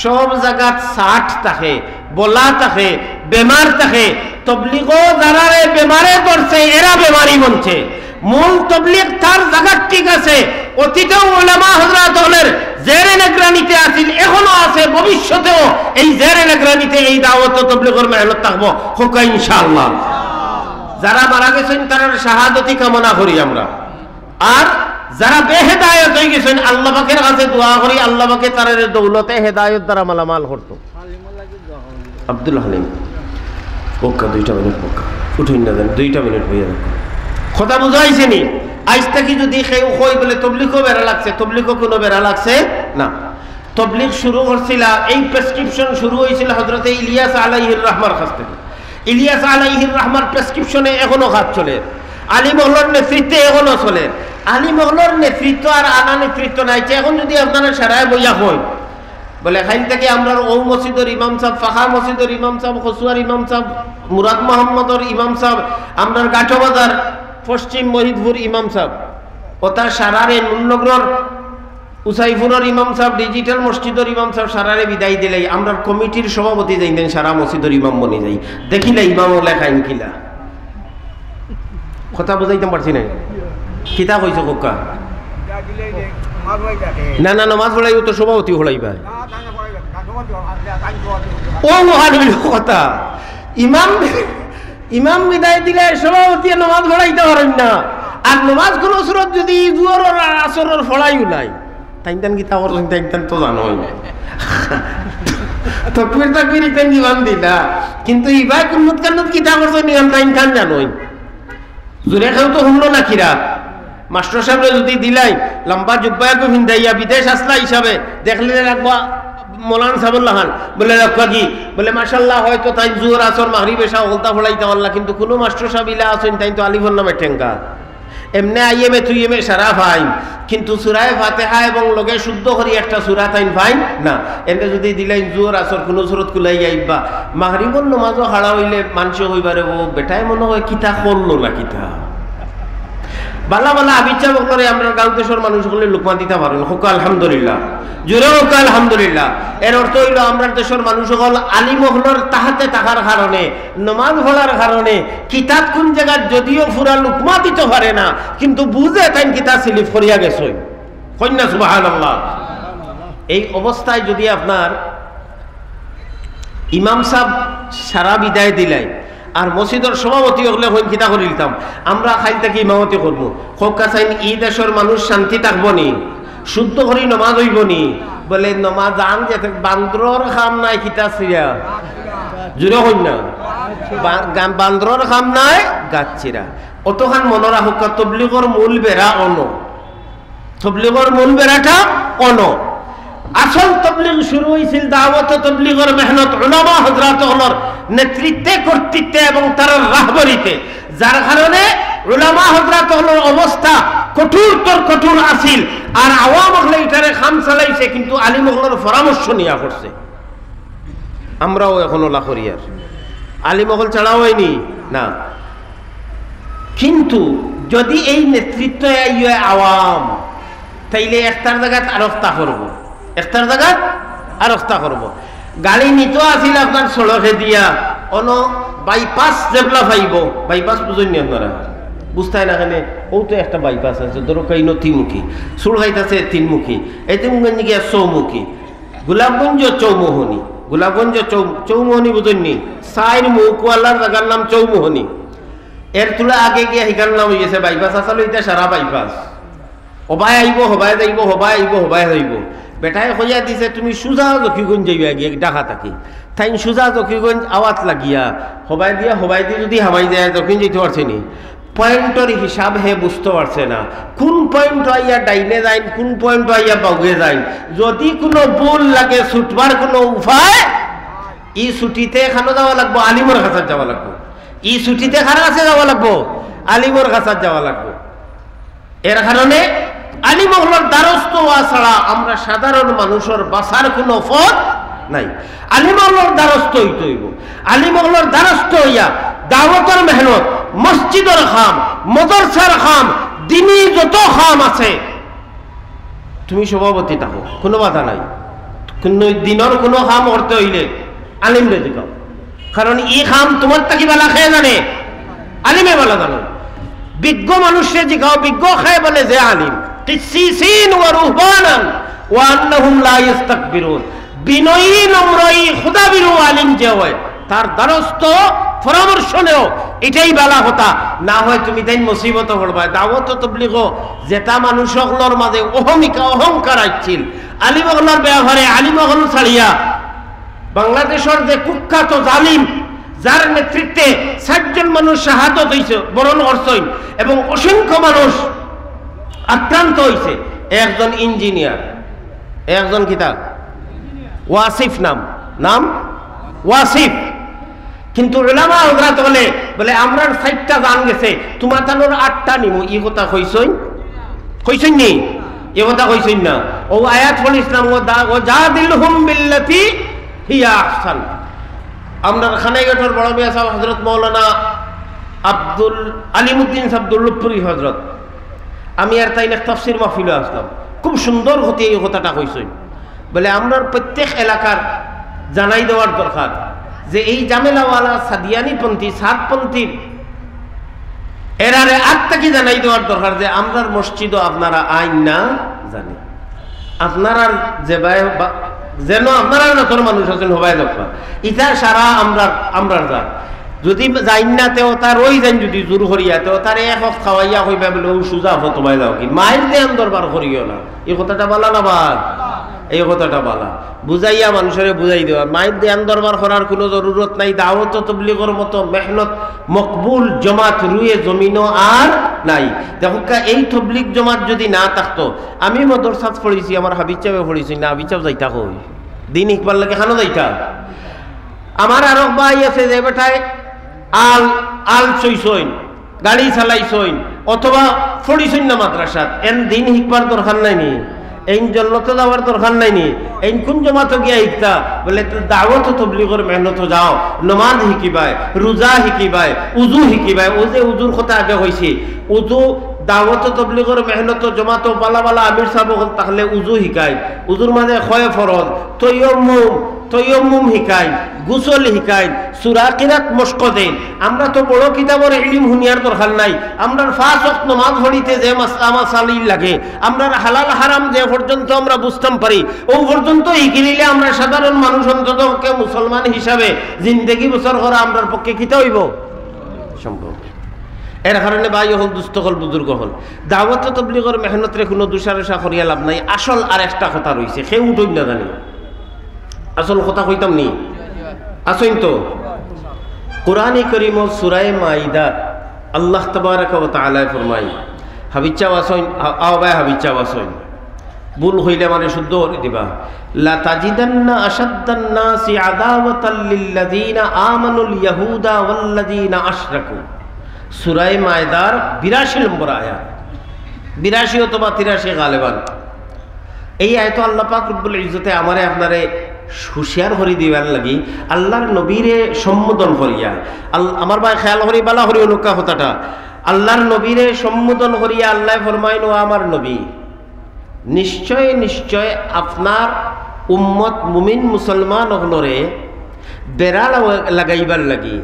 সব জায়গা ষাট থাকে, বলা থাকে, বেমার থাকে। তবলিগও যারা বেমারে করছে এরা বেমারি বলছে। মূল তবলিগ তার জায়গা ঠিক আছে, অতীতেও উলামা হযরত হলের জেরে নিগরানিতে আছিল, এখনো আছে, ভবিষ্যতেও এই জেরে নিগরানিতে এই দাওয়াত ও তবলিগের মেহনত থাকবো হোকা ইনশাআল্লাহ। যারা মারা গেছেন তার শাহাদতি কামনা করি আমরা, আর যারা বেহেদায়েত হয়ে গেছেন আল্লাহ পাকের কাছে দোয়া করি আল্লাহ পাকে তার দৌলতে হেদায়েত দ্বারা মালামাল করতো। আব্দুল হালিম পক্কা 2টা মিনিট পক্কা উঠুন না, 2টা মিনিট হয়ে যাবে। কথা বুঝাইছে নি? আজ থেকে যদি কেউ কই বলে তবলিগও বেড়া লাগছে, তবলিগও কোনো বেড়া লাগছে না। তবলিগ শুরু করছিল, এই প্রেসক্রিপশন শুরু হয়েছিল হযরত ইলিয়াস আলাইহির রহমার কাছ থেকে। ইলিয়াস আলাইহির রহমার প্রেসক্রিপশনে এখনো কাজ চলে, আলী মহল্লার নেতৃত্বে এখনো চলে। আলী মহল্লার নেতৃত্ব আর আনা নেতৃত্ব নাই। এখন যদি আপনারা সারায় বইয়া হয় বলে খাইল থেকে আমরা ও মসজিদের ইমাম সাহেব, ফাঁকা মসজিদের ইমাম সাহেব, খসুয়ার ইমাম সাহেব, মুরাদ মোহাম্মদর ইমাম সাহেব, আমরা গাঠবাজার পশ্চিম মহিদপুর ইমাম সাহেব, ও তার সারারে নুননগর উসাইফুরের ইমাম সাহেব, ডিজিটাল মসজিদের ইমাম সাহেব সারারে বিদায় দিলেই আমরা কমিটির সভাপতি যাই দেন, সারা মসজিদের ইমাম বনি যাই, দেখিলে ইমাম লেখাইন কিলা। কথা বুঝাইতে পারছি না? কিতাব হয়েছে কোকা না না নমাজ পড়াইও তো সভাপতি হলাইবা ও মহানবীর কথা। ইমাম বিদায় দিলে সভাপতি নমাজ পড়াইতে পারেন না, আর নমাজ কোন সুরত যদি জুয়ার আসরের ফড়াইও নাই তাই গীতা করছেন তাই তো জানোই তকবীর তকবীর ইতেন জীবন দিলা, কিন্তু ইবাই কুন্নত কান্নত কিতা করছেন নিয়ম তাই খান জানোই। জুরে খেও তো শুনলো না কিরা মাস্টার সাহেব যদি দিলাই লম্বা জুব্বাকে ভিন্দাইয়া বিদেশ আসলা হিসাবে দেখলে রাখবা মৌলান সাবুল্লাহান বলে রাখবা কি বলে মাশাল্লাহ হয়তো তাই জোর আসর মাগরিব এসা হলতা ফলাইতে পারলা, কিন্তু কোনো মাস্টার সাহেব ইলা আসেন তাই তো আলিফর নামে ঠেঙ্কা এমনি আইএমে তুই এমে সারা ভাই, কিন্তু সুরায় ফাতেহা এবং লগে শুদ্ধ করি একটা সুরা তাইন ভাই না। এনে যদি দিলাই জোর আসর কোনো সুরত কুলাই যাইবা মাগরিবর নমাজও হারা হইলে মানুষ হইবারে ও বেটায় মনে হয় কিতা করলো না কিতা বালা বালা আবিচ্ছা বকরে আমরা গাঁও দেশের মানুষ সকলে লুকমা দিতে পারেন হোক আলহামদুলিল্লাহ, জোরে হোক আলহামদুলিল্লাহ। এর অর্থ হইল আমরা দেশের মানুষ সকল আলিম হলর তাহাতে থাকার কারণে, নমাজ পড়ার কারণে, কিতাব কোন জায়গায় যদিও পুরা লুকমা দিতে পারে না, কিন্তু বুঝে তাই কিতাব সিলিফ করিয়া গেছে। কন্যা সুবহানাল্লাহ। এই অবস্থায় যদি আপনার ইমাম সাহেব সারা বিদায় দিলাই আর মসজিদের সভাপতি হলে হইন কিতা করে দিতাম, আমরা খাইল থেকে ইমামতি করবো, খোকা চাইন ই দেশের মানুষ শান্তি থাকবো নি, শুদ্ধ করি নমাজ হইব নি, বলে নমাজ আন যে বান্দরর খাম নাই কিতা ছিড়া, জুড়ে হইন না বান্দরর খাম নাই গাছ ছিড়া। অতখান মনে রাখুক তবলিগর মূল বেড়া অন, তবলিগর মূল বেড়াটা অন। আসল তবলিগ শুরু হয়েছিল দাওয়াত তবলিগের মেহনত উলামা হযরত হলর নেতৃত্বে, কর্তৃত্বে এবং তার রাহবরিতে, যার কারণে উলামা হযরত হলর অবস্থা কঠোর তোর কঠোর আছিল। আর আওয়াম হলে এটারে খাম চালাইছে, কিন্তু আলিম হলর পরামর্শ নিয়া করছে। আমরাও এখনো লাখরিয়ার আলিম হল ছাড়াও হয়নি না, কিন্তু যদি এই নেতৃত্ব আওয়াম, তাইলে একটার জায়গায় আরফতা করবো, একটার জায়গা আর রস্তা করবো। গাড়ি নিত আছিল আপনার সড়কে দিয়া অন বাইপাস যেগুলা পাইব, বাইপাস বুঝেন আপনারা, বুঝতাই না কেন, ও তো একটা বাইপাস আছে, ধরো কাই নথিমুখী, সুরঘাইত আছে তিনমুখী, এতে মুখে গিয়া চৌমুখী, গোলাপগঞ্জ চৌমোহনী, গোলাপগঞ্জ চৌমোহনী বুঝেননি, সাইর মুখওয়ালার জায়গার নাম চৌমোহনী, এর তুলা আগে গিয়া শিকার নাম হয়ে গেছে বাইপাস, আসলে এটা সারা বাইপাস, হবাই আইব হবাই যাইব, হবাই আইব হবাই যাইব। বেটায় খোঁজা দিছে তুমি সুজা জকিগঞ্জ যাইবা গিয়ে ডাকা থাকি, তাই সুজা জকিগঞ্জ আওয়াত লাগিয়া হবাই দিয়া হবাই দিয়ে যদি হামাই যায় যখন যেতে পারছে নি, পয়েন্টর হিসাব হে বুঝতে পারছে না, কোন পয়েন্ট আইয়া ডাইনে যায়, কোন পয়েন্ট আইয়া বাউগে যায়। যদি কোনো ভুল লাগে ছুটবার কোনো উপায়, ই ছুটিতে এখানে যাওয়া লাগবো, আলিমর কাছে যাওয়া লাগবো, ই ছুটিতে খারা কাছে যাওয়া লাগবো, আলিমর কাছে যাওয়া লাগবো। এর কারণে আলিম হলর দ্বারস্থ হওয়া ছাড়া আমরা সাধারণ মানুষের বাঁচার কোনো পথ নাই। আলিম হলর দ্বারস্থ হইতে হইব, আলিম হলর দ্বারস্থ হইয়া দাওয়াতের মেহনত, মসজিদের খাম, মাদ্রাসার খাম, দিনী যত খাম আছে, তুমি সভাপতি থাকো, কোনো বাধা নাই। কিন্তু দিনের কোনো খাম করতে হইলে আলিম রেজি কাও, কারণ ই খাম তোমার তাকি বেলা খেয়ে জানে, আলিমে বেলা জানে। বিজ্ঞ মানুষে জিগাও, বিজ্ঞ খায় বলে যে আলিম, কিসিসিন ওয়া রুহবানান ওয়া আন্নাহুম লা ইস্তাকবিরুন, বিনয়ী নম্রই খুদাবিরু আলিম যে হয়, তার দ্বারস্থ পরামর্শ নেও, এটাই বেলা হতা। না হয় তুমি তাই মুসিবত পড়বা। দাওয়াত তবলিগ যেটা মানুষগুলোর মাঝে অহংকার আসছিল, আলিম হলর ব্যবহারে আলিম হল ছাড়িয়া বাংলাদেশের যে কুখ্যাত জালিম, যার নেতৃত্বে ৬০ জন মানুষ শাহাদত হয়েছে, বরণ করছেন, এবং অসংখ্য মানুষ আক্রান্ত হয়েছে। একজন ইঞ্জিনিয়ার, একজন কিতাব ওয়াসিফ, নাম ওয়াসিফ, কিন্তু উলামা হযরত বলে আমরা ৬০টা জান গেছে, তোমার তানোর ৮টা নিমু, ই কথা কইছেন নি, এ কথা কইছেন না। ও আয়াত পড়িছিলাম, ও জাদিলহুম বিল্লাতি হিয়া আহসান। আমরা খানাইঘাটের বড় মিয়া সাহেব হযরত মাওলানা আব্দুল আলিমউদ্দিন আব্দুল্লুপুরি হযরত, আমি আর তাই তাফসীর মাহফিলে আসলাম, খুব সুন্দর হতে এই কথাটা কইছেন। বলে আমরা প্রত্যেক এলাকার জানাই দেওয়ার দরকার যে এই জামেলাওয়ালা সাদিয়ানিপন্থী, সাতপন্থীর এরারে আত্মাকে জানাই দেওয়ার দরকার যে আমরার মসজিদও আপনারা আইন না জানি, আপনারা যে যেন আপনারা নতুন মানুষ আছেন হবাই দরকার, ইটা সারা আমরা যা যদি যাইন না তেও তার ওই যাইন, যদি জোর করিয়া তেও তার এক খাওয়াইয়া হইবা বলে ও সুজা হো তোমায় যাও কি মায়ের দেন দরবার করিও না। এই কথাটা বলা না বাদ, এই কথাটা বলা বুঝাইয়া মানুষের বুঝাই দেওয়া, মায়ের দেন দরবার করার কোনো জরুরত নাই। দাওয়াত তবলিগের মতো মেহনত মকবুল জমাত রুয়ে জমিনও আর নাই। দেখো এই তবলিগ জমাত যদি না থাকতো, আমি মাদ্রাসাত পড়েছি, আমার হাবিব চাপে পড়েছি না, হাবিব চাপ যাইতা কই দিন ইকবার লাগে খানো যাইতা। আমার আরো ভাই আছে যে বেটায় আল চইছইন, গাড়ি চালাইছইন, অথবা পড়িছইন না মাদ্রাসাত, এন দিন শিখবার দরকার নাই নি, এই জন্নতে যাওয়ার দরকার নাই নি, এই কোন জমাতো গিয়া শিখতা বলে দাওয়াত তবলিগের মেহনত যাও, নমাজ শিকিবাই, রোজা শিকিবাই, উজু শিকিবাই। ও যে উজুর কথা আগে হয়েছে, উজু দাওয়াত তবলিগের মেহনত জমাত বালা বালা আমির সাহেব হল তাহলে উজু শিকায়, উজুর মাঝে খয়ে ফরজ, তৈয়ম্মুম শিকায়, গুসল শিকায়, সূরা কিরাত মশক দেন। আমরা তো বড় কিতাবের ইলম হুনিয়ার দরকার নাই, আমরা 5 ওয়াক্ত নামাজ পড়িতে যে মাসাইল লাগে, আমরা হালাল হারাম যে পর্যন্ত আমরা বুঝতাম পারি ও পর্যন্ত শিখিলে আমরা সাধারণ মানুষ অন্তত মুসলমান হিসাবে জিন্দেগি বছর করা আমরার পক্ষে কিতা হইব সম্ভব। এর কারণে ভাই হল দুস্থ হল বুজুর্গ হল দাওয়াত তবলিগের মেহনতরে কোনো দুসারসা করিয়া লাভ নাই। আসল আর একটা কথা রয়েছে, সে উঠই না জানি আসল কথা কইতাম নি আসইন তো। কোরআনে কারীম সূরা মাইদা আল্লাহ তাবারাক ওয়া তাআলা ফরমাই, হাবিচ্চা ওয়াসইন আওবায় হাবিচ্চা ওয়াসইন ভুল হইলে মানে শুদ্ধ করে দিবা। লা তাজিদান্না আশাদ্দান নাসি আদাওয়াতাল লিল্লাযিনা আমানুল ইয়াহুদা ওয়াল্লাযিনা আশরাকু। সূরা মাইদার 82 নম্বর আয়াত, 82 অথবা 83 গালেবান। এই আয়াত আল্লাহ পাক রব্বুল ইজ্জতে আমারে আপনারে হুশিয়ার করে দিবার লাগি আল্লাহর নবীরে সম্বোধন করিয়া, আমার ভাই খেয়াল করি বালা করি অনুকা কথাটা, আল্লাহর নবীরে সম্বোধন করিয়া আল্লাহ ফরমাইন, ও আমার নবী, নিশ্চয় নিশ্চয় আপনার উম্মত মুমিন মুসলমান হলরে বেড়া লাগাইবার লাগি,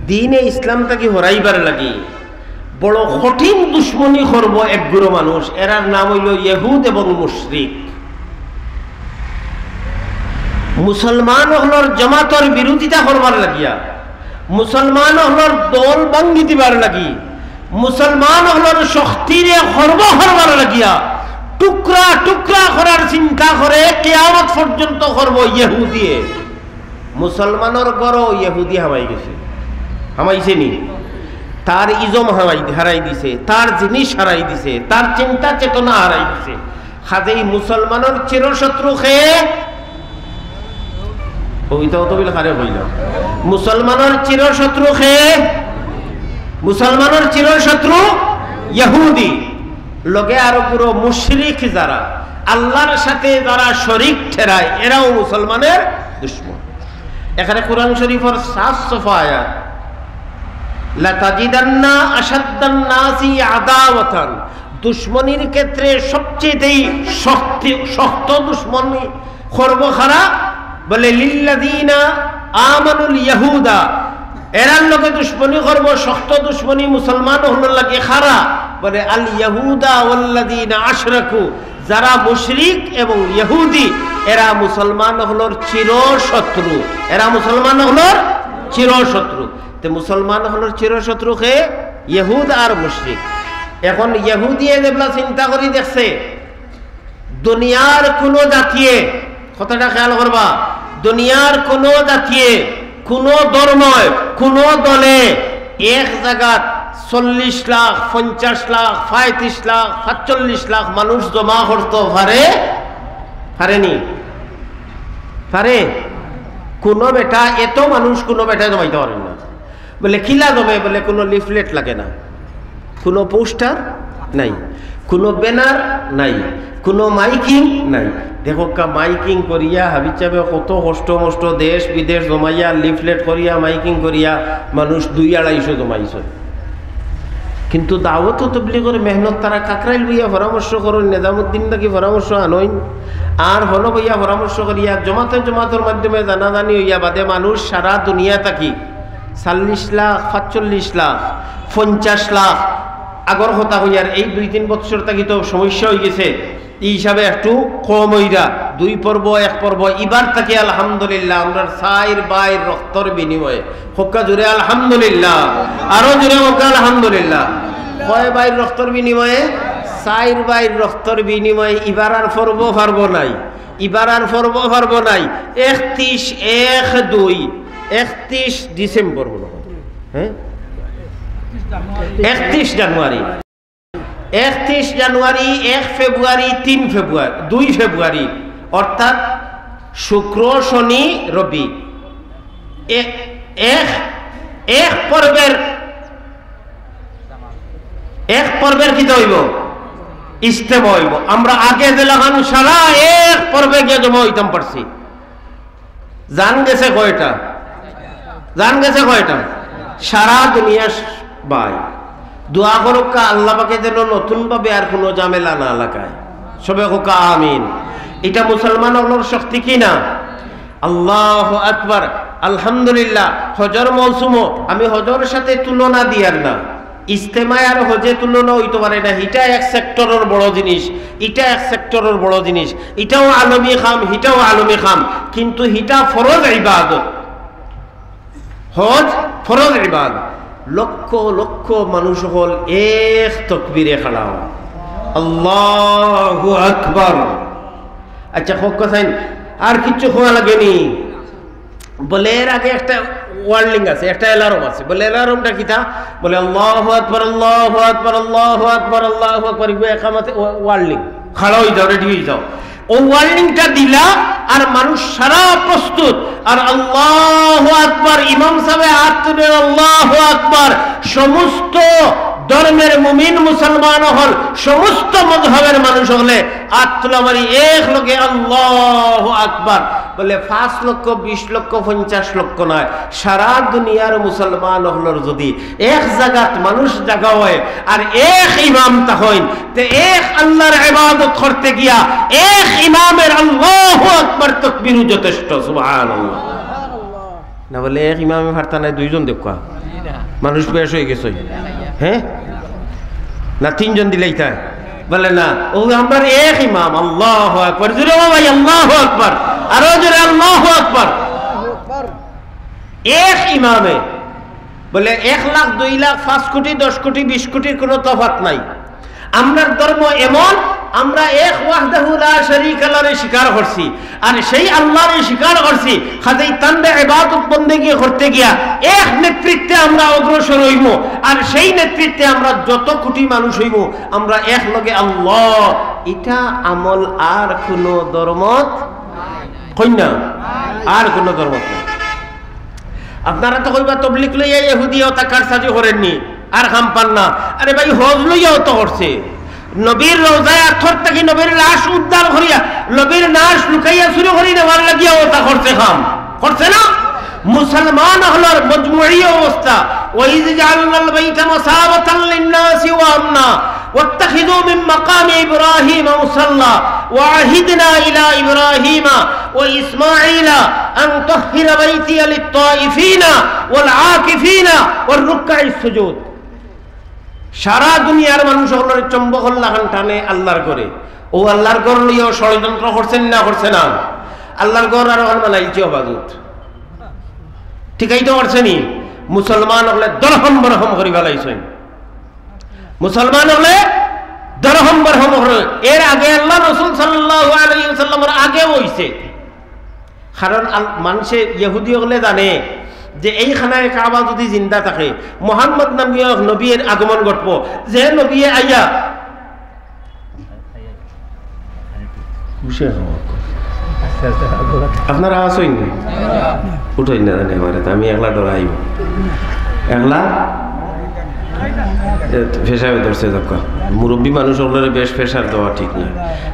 দিনে ইসলাম তাকে হরাইবার লাগি বড় কঠিন দুশ্মনী করব একগুলো মানুষ, এরার নাম হইল ইহুদ এবং মুশরিক। মুসলমান হলর জামাতর বিরোধিতা করবার লাগিয়া, মুসলমান হলর দল ভাঙ্গি দিবার লাগি, মুসলমান হলর শক্তিরে খর্ব করবার লাগিয়া টুকরা টুকরা করার চিন্তা করে কিয়ামত পর্যন্ত করব ইহুদিয়ে। মুসলমানের গড় ইহুদি হামাই গেছে, হামাইছে নি, তার ইজম হারাই দিছে, তার জিনিস হারাই দিছে, তার চিন্তা চেতনা হারাই দিছে। খাজেই মুসলমানের চিরশত্রু খেয়ে মুসলমানের চিরশত্রু খেয়ে, মুসলমানের চিরশত্রু ইহুদি, লগে আরো পুরো মুশরিক যারা আল্লাহর সাথে যারা শরীক ঠেরায় এরাও মুসলমানের দুশমন। এখানে কোরআন শরীফের 7 সফা আয়াত, লা তাজিদান্না আশাদ্দান নাসি আদাওয়াতান, দুশমনির ক্ষেত্রে সবচেয়ে শক্ত দুশমনি করব খারা বলে লিল্লাযিনা আমানুল ইয়াহুদা, এরার লোকে দুশ্মনী করব শক্ত দুশ্মনী মুসলমান হল লাগে খারা বলে আল ইয়াহুদা ওয়াল্লাযিনা আশরাকু, যারা মুশরিক এবং ইহুদি এরা মুসলমান হলর চিরশত্রু, এরা মুসলমান হলর চিরশত্রু। তে মুসলমান হলর চিরশত্রু কে ইহুদ আর মুশরিক। এখন ইহুদিয়ে যেগুলা চিন্তা করি দেখছে দুনিয়ার কোন জাতিয়ে, কথাটা খেয়াল করবা, দুনিয়ার কোন জাতিয়ে কোন ধর্ময় কোন দলে এক জায়গাত 40 লাখ 50 লাখ 35 লাখ 45 লাখ মানুষ জমা করতে পারেনি পারে? কোন বেটা এত মানুষ কোন বেটা জমাইতে পারেন না। বলে কিলা জমে? বলে কোনো লিফলেট লাগে না, কোনো পোস্টার নাই, কোনো ব্যানার নাই, কোনো মাইকিং নাই। দেখো মাইকিং করিয়া হাবিচাবে কত কষ্ট মষ্ট দেশ বিদেশ জমাইয়া লিফলেট করিয়া মাইকিং করিয়া মানুষ 2-250 জমাইছে। কিন্তু দাওয়াত তবলিগের মেহনত তারা কাকরাইল বইয়া পরামর্শ করেন, নিজামুদ্দিন নাকি পরামর্শ আনইন, আর হল বইয়া পরামর্শ করিয়া জমাতের মাধ্যমে জানাজানি হইয়া বাদে মানুষ সারা দুনিয়া থাকি 40 লাখ 45 লাখ 50 লাখ আগর হতা হইয়ার এই 2-3 বছর থাকি তো সমস্যা হয়ে গেছে, এই হিসাবে একটু কম হইরা 2 পর্ব 1 পর্ব এবার থাকি আলহামদুলিল্লাহ আমরা 4 বাইর রক্তর বিনিময়ে হক্কা জুড়ে আলহামদুলিল্লাহ, আরো জুড়ে হক্কা আলহামদুলিল্লাহ। কয় বাইর রক্তর বিনিময়ে? 4 বাইর রক্তর বিনিময়ে এবার আর পর্ব পারবো নাই, এবার আর পর্ব পারবো নাই। 31 ডিসেম্বর মনে হয়, হ্যাঁ 31 জানুয়ারি, 31 জানুয়ারি, 1 ফেব্রুয়ারি, 3 ফেব্রুয়ারি, 2 ফেব্রুয়ারি, অর্থাৎ শুক্র শনি রবি এক পর্বের কি হইব? ইস্তেমা হইব। আমরা আগে দিলাম সারা এক পর্বে গিয়ে জমা হইতাম পারছি। জান গেছে কয়টা? সারা দুনিয়া বাই দোয়া করুকা আল্লাহ পাকে যেন নতুনভাবে আর কোনো ঝামেলা না লাগায়। সবে হোকা আমিন। এটা মুসলমান হলোর শক্তি কি না? আল্লাহু আকবার। আলহামদুলিল্লাহ। হজর মৌসুমও আমি হজরের সাথে তুলনা দিয়ার না, ইজতেমায় আর হজে তুলনা হইতে পারে না। এটা এক সেক্টরের বড় জিনিস, এটা এক সেক্টরের বড় জিনিস, এটাও আলমী খাম, হিটাও আলমী খাম, কিন্তু হিটা ফরজ ইবাদত। হজ ফরজ ইবাদত। লক্ষ লক্ষ মানুষ হল এক তাকবীরে খাড়া, আল্লাহু আকবার। আচ্ছা হোক কথাই আর কিচ্ছু হওয়া লাগেনি। বলে এর আগে একটা ওয়ার্ল্ডিং আছে, একটা অ্যালার্ম আছে। বলে অ্যালার্মটা কি তা? বলে আল্লাহু আকবার, আল্লাহু আকবার, আল্লাহু আকবার, আল্লাহু আকবার। একামতে ওয়ার্ল্ডিং, খাড়া হয়ে যাও, রেডি হয়ে যাও। ও ওয়ার্ল্ডিংটা দিলা আর মানুষ সারা প্রস্তুত, আর আল্লাহু আকবার। ইমাম সাহেব হাত তুলে আল্লাহু আকবার। সমস্ত ধর্মের মুমিন মুসলমান হল, সমস্ত মযহবের মানুষ হলে আত্মলা মারি এক লগে আল্লাহু আকবার। বলে 5 লক্ষ 20 লক্ষ 50 লক্ষ নয়, সারা দুনিয়ার মুসলমান হলর যদি এক জায়গাত মানুষ জায়গা হয় আর এক ইমাম তা হইন, তে এক আল্লাহর ইবাদত করতে গিয়া এক ইমামের আল্লাহু আকবার তাকবীরও যথেষ্ট। সুবহানাল্লাহ। না বলে এক ইমামে পারতা নাই, দুইজন দেখা মানুষ বেশ হয়ে গেছে। হ্যাঁ না 3 জন দিলেই তাই? বলে না, ও আমরা এক ইমাম। আল্লাহু আকবার। জোরে ভাই আল্লাহু আকবার, আরো জোরে আল্লাহু আকবার। এক ইমামে বলে 1 লাখ 2 লাখ 5 কোটি 10 কোটি 20 কোটির কোনো তফাৎ নাই। আমরার ধর্ম এমন, আমরা এক ওয়াহদাহু লা শারীকা লাহু স্বীকার করছি, আর সেই আল্লাহর স্বীকার করছি। খাজাই তানবে ইবাদত বন্দেগী করতে গিয়া এক নেতৃত্বে আমরা অগ্রসর হইব, আর সেই নেতৃত্বে আমরা যত কোটি মানুষ হইব আমরা এক লগে আল্লাহ। এটা আমল আর কোন ধর্মত কই না, আর কোন ধর্মত না। আপনারা তো কইবা তাবলীগ লইয়া ইহুদি ও তাকার সাজি করেননি আর খাম পান না। আরে ভাই হজ লইয়াও তো করছে। নবীর রওজায় আথর থেকে নবীর লাশ উদ্ধার করিয়া নবীর লাশ লুকাইয়া শুরু করি নেওয়ার লাগিয়া ওটা করছে, খাম করছে না। মুসলমান হলার মজমুই অবস্থা। ওয়াইজ জাআলনাল বাইতা মাসাবাতাল লিন-নাসি ওয়া আমনা ওয়াত্তাখিযু মিন মাকামি ইব্রাহিম মুসাল্লা ওয়া'আহিদনা ইলা ইব্রাহিমা ওয়া ইসমাঈলা আন তাহহিরা বাইতিয়া লিত-তাইফিনা ওয়াল আকিফিনা ওয়ার রুকআইস সুজুদ। সারা দুনিয়ার মানুষ হলের চম্বক লাগান টানে আল্লাহর করে। ও আল্লাহর ঘর লইয়া ষড়যন্ত্র করছেন না, করছে না? আল্লাহর ঘর আর বানাইছে অবাদত, ঠিকই তো করছেনি। মুসলমান হলে দরহম বরহম করি ফেলাইছেন। মুসলমান হলে দরহম বরহম করে। এর আগে আল্লাহ রাসূল সাল্লাল্লাহু আলাইহি ওয়াসাল্লামের আগে হইছে। কারণ মানুষে ইহুদি হলে জানে যে এই খানায় কাবা যদি জিন্দা থাকে, মুহাম্মদ নামীয় নবীর আগমন ঘটব। যে নবী আইয়া আপনারা আসেন উঠাই না জানি আমার, আমি একলা ডরাইব, একলা ফেসাবে ধরছে। মুরব্বী মানুষ হলে বেশ ফেসার দেওয়া ঠিক না।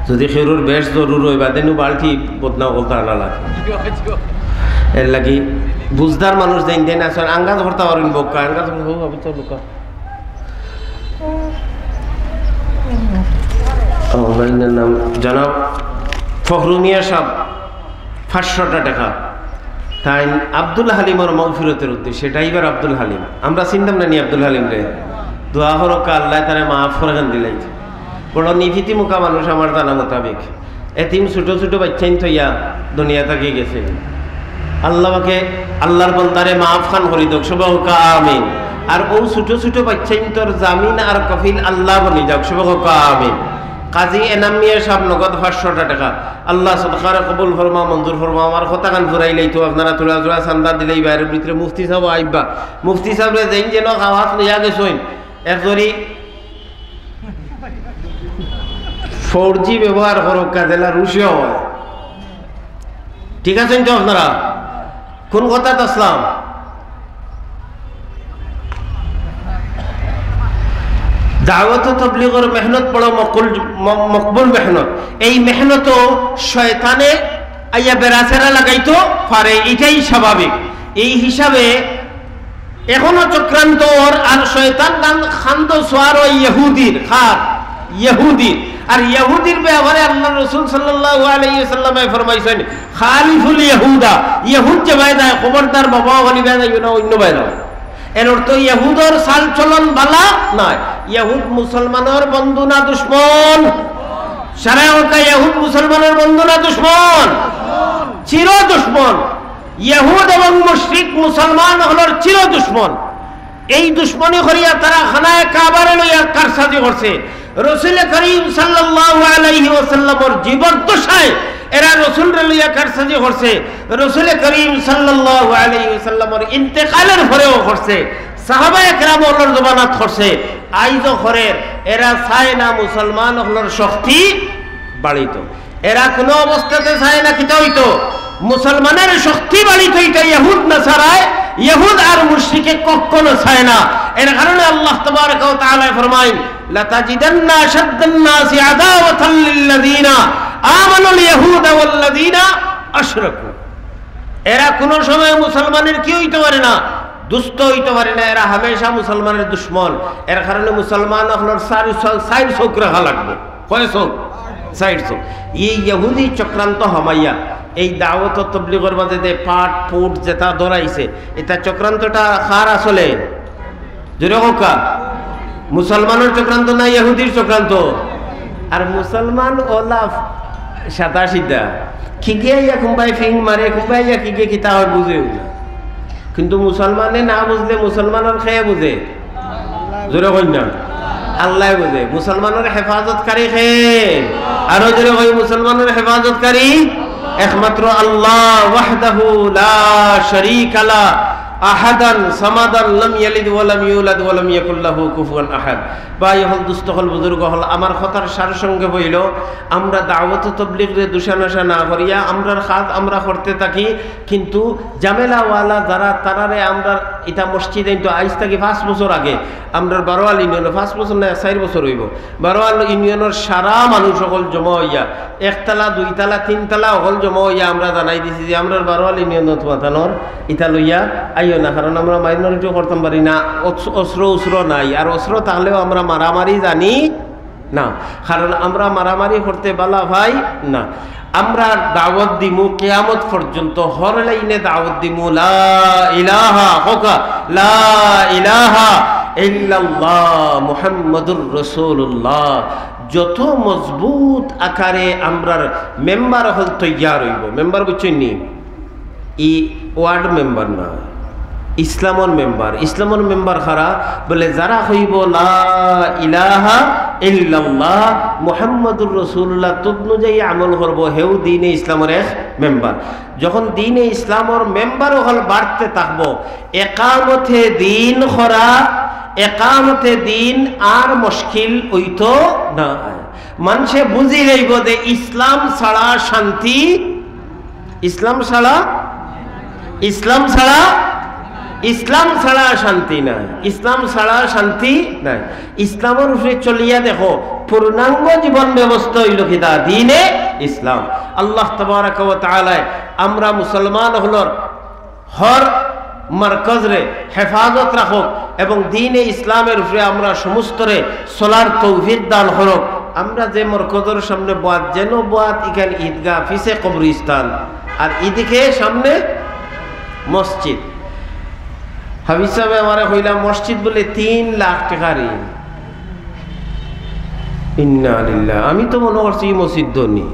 যদি খেরুর বেশ জরুর হয় বাদেনু বালতি বদনাও বলতে আনা লাগে। এর লাগি বুঝদার মানুষ দেন দেন আসলে আঙ্গাজ ভরতে পারেন বোকা, আঙ্গাজ তো বোকা। নাম জনাব ফখরু মিয়া সাহেব 500 টাকা তাই আব্দুল হালিমের মাগফিরতের উদ্দেশ্যে। সেটা এবার আব্দুল হালিম আমরা চিনতাম না নি। আব্দুল হালিম রে দোয়া হরকা আল্লাহ তারে মাফ ফরগান দিলাই। বড় নিভৃতি মুখা মানুষ আমার জানা মোতাবেক। এতিম ছোট ছোট বাচ্চাইন থইয়া দুনিয়া থেকে গেছে। আল্লাহকে আল্লাহর বন্দারে মাফ খান করি দোক সবকা আমিন। আর ও ছোট ছোট বাচ্চাইন তোর জামিন আর কফিল আল্লাহ বনি যাক সবকা আমিন। কাজী এনাম মিয়া সাহেব নগদ 500 টাকা। আল্লাহ সদকারে কবুল ফরমা, মঞ্জুর ফরমা। আমার কথা কান ফুরাইলেই তো আপনারা তোলা তোলা চান্দা দিলেই বাইরের ভিতরে মুফতি সাহেব আইবা। মুফতি সাহেবরে যেন যেন খাওয়াত লইয়া গেছেন একজনই 4G ব্যবহার করুক কাজেলা রুশিও হয়। ঠিক আছেন তো আপনারা? কোন কথা আসলাম? দাওয়াত তাবলীগের মেহনত বড় মকবুল মেহনত। এই মেহনত শয়তানে আইয়া বেড়াচেরা লাগাইতো পারে, এটাই স্বাভাবিক। এই হিসাবে এখনো চক্রান্ত ওর, আর শয়তান খান্দ সোয়ার ওই ইহুদির খার ইহুদির। আর ইহুদির ব্যাপারে আল্লাহ রাসূল সাল্লাল্লাহু আলাইহি ওয়াসাল্লাম ফরমাইছেন খালিফুল ইহুদা, ইহুদ যে বাইদা খবরদার বাবা ওলি বাইদা না অন্য বাইদা। এর অর্থ ইহুদর চাল চলন বালা নয়। ইহুদ মুসলমানের বন্ধু না দুশমন? সারা ওকা ইহুদ মুসলমানের বন্ধু না দুশমন? চির দুশমন। ইহুদ এবং মুশরিক মুসলমান হলোর চির দুশমন। এই দুশমনি করিয়া তারা খানায় কাবারে লইয়া কারসাজি করছে। রাসূল করিম সাল্লাল্লাহু আলাইহি ওয়াসাল্লামের জীবদ্দশায় এরা রাসূলরে লইয়া কারসাজি করছে। রাসূল করিম সাল্লাল্লাহু আলাইহি ওয়াসাল্লামের ইন্তেকালের পরেও করছে, সাহাবায়ে কেরাম হলোর জমানাত করছে, আইজও করে। এরা চায় না মুসলমান হলোর শক্তি বাড়িত। এরা কোনো অবস্থাতে চায় না কিতা হইতো মুসলমানের শক্তি বাড়িত। এটা ইহুদ না ছাড়ায়, ইহুদ আর মুশরিকে কখনো চায় না। এর কারণে আল্লাহ তাবারাকা ওয়া তাআলা ফরমায় লাতাজিদান্না আশাদ্দান নাসি আদাওয়াতাল লিল্লাযিনা আমানুল ইয়াহুদা ওয়াল্লাযিনা আশরাকু। এরা কোনো সময় মুসলমানের কি হইতে পারে না, দুষ্ট হইতে পারে না। এরা হামেশা মুসলমানের দুশমন। এর কারণে মুসলমান হলোর সাইড চোখ রাখা লাগবে। কয় চোখ? সাইড চোখ। এই ইহুদি চক্রান্ত হামাইয়া এই দাওয়াত তবলিগের মাঝে যে পাট পুট যেটা ধরাইছে, এটা চক্রান্তটা কার আসলে? জোরে হোকা মুসলমানের চক্রান্ত না ইহুদির চক্রান্ত? আর মুসলমান ওলাফ সাদা সিধা খিগে ইয়া কুম্বাই ফিং মারে, কুম্বাই ইয়া খিগে কিতা হয় বুঝেও না। কিন্তু মুসলমানে না বুঝলে মুসলমানের খেয়ে বুঝে। জোরে কই না আল্লাহ বুঝে। মুসলমানের হেফাজতকারী খেয়ে আরো জোরে কই মুসলমানের হেফাজতকারী একমাত্র আল্লাহ ওয়াহদাহু লা শারীকা লা আহাদান সামাদান লাম ইয়ালিদ ওয়া লাম ইউলাদ ওয়া লাম ইয়াকুল লাহু কুফুয়ান আহাদ। ভাই হল দুস্থ হল বুজুর্গ হল, আমার কথার সার সঙ্গে হইল আমরা দাওয়াত তাবলীগরে দুশানাশা না করিয়া আমরার কাজ আমরা করতে থাকি। কিন্তু জামেলাওয়ালা যারা তারারে আমরা এটা মসজিদে তো আজ থেকে 5 বছর আগে আমরা বারোয়াল ইউনিয়নে 5 বছর না 4 বছর হইব, বারোয়াল ইউনিয়নের সারা মানুষ সকল জমা হইয়া একতলা দুইতলা তিনতলা সকল জমা হইয়া আমরা জানাই দিছি যে আমরা বারোয়াল ইউনিয়নত মাতানোর ইটা লইয়া আইও না, কারণ আমরা মাইনরিটিও করতাম পারি না, অস্ত্র উস্ত্র নাই। আর অস্ত্র তাহলেও আমরা মারামারি জানি না, কারণ আমরা মারামারি করতে বালা ভাই না। আমরা দাওয়াত দিমু কিয়ামত পর্যন্ত, হর লাইনে দাওয়াত দিমু লা ইলাহা হোকা লা ইলাহা ইল্লাল্লাহ মুহাম্মাদুর রাসূলুল্লাহ। যত মজবুত আকারে আমরার মেম্বার হল তৈয়ার হইব। মেম্বার বুঝছেন নি? ই ওয়ার্ড মেম্বার না, ইসলামর মেম্বার। ইসলামর মেম্বার খারা বলে যারা হইব লা ইলাহা ইল্লাল্লাহ মুহাম্মাদুর রাসূলুল্লাহ তদনুযায়ী আমল করব, হেউ দ্বীনে ইসলামের এক মেম্বার। যখন দ্বীনে ইসলামর মেম্বারও হল বাড়তে থাকব, একামতে দ্বীন করা, একামতে দ্বীন আর মুশকিল হইতো না। মানুষে বুঝি লইব যে ইসলাম ছাড়া শান্তি, ইসলাম ছাড়া ইসলাম ছাড়া শান্তি নাই, ইসলাম ছাড়া শান্তি নাই। ইসলামের উপরে চলিয়া দেখো পূর্ণাঙ্গ জীবন ব্যবস্থা হইল কিতা? দ্বীনে ইসলাম। আল্লাহ তাবারাকা ওয়া তাআলা আমরা মুসলমান হলর হর মারকাজরে হেফাজত রাখুক এবং দ্বীনে ইসলামের উপরে আমরা সমস্তরে চলার তৌফিক দান করুক। আমরা যে মরকজের সামনে বাদ যেন বাদ এখানে ঈদগাহ, পিছে কবরস্থান, আর এদিকে সামনে মসজিদ। হাবিজ সাহেব আমার হইলাম মসজিদ বলে 3 লাখ টাকার ঋণ। ইন্না লিল্লাহ। আমি তো মনে করছি মসজিদ ধনী।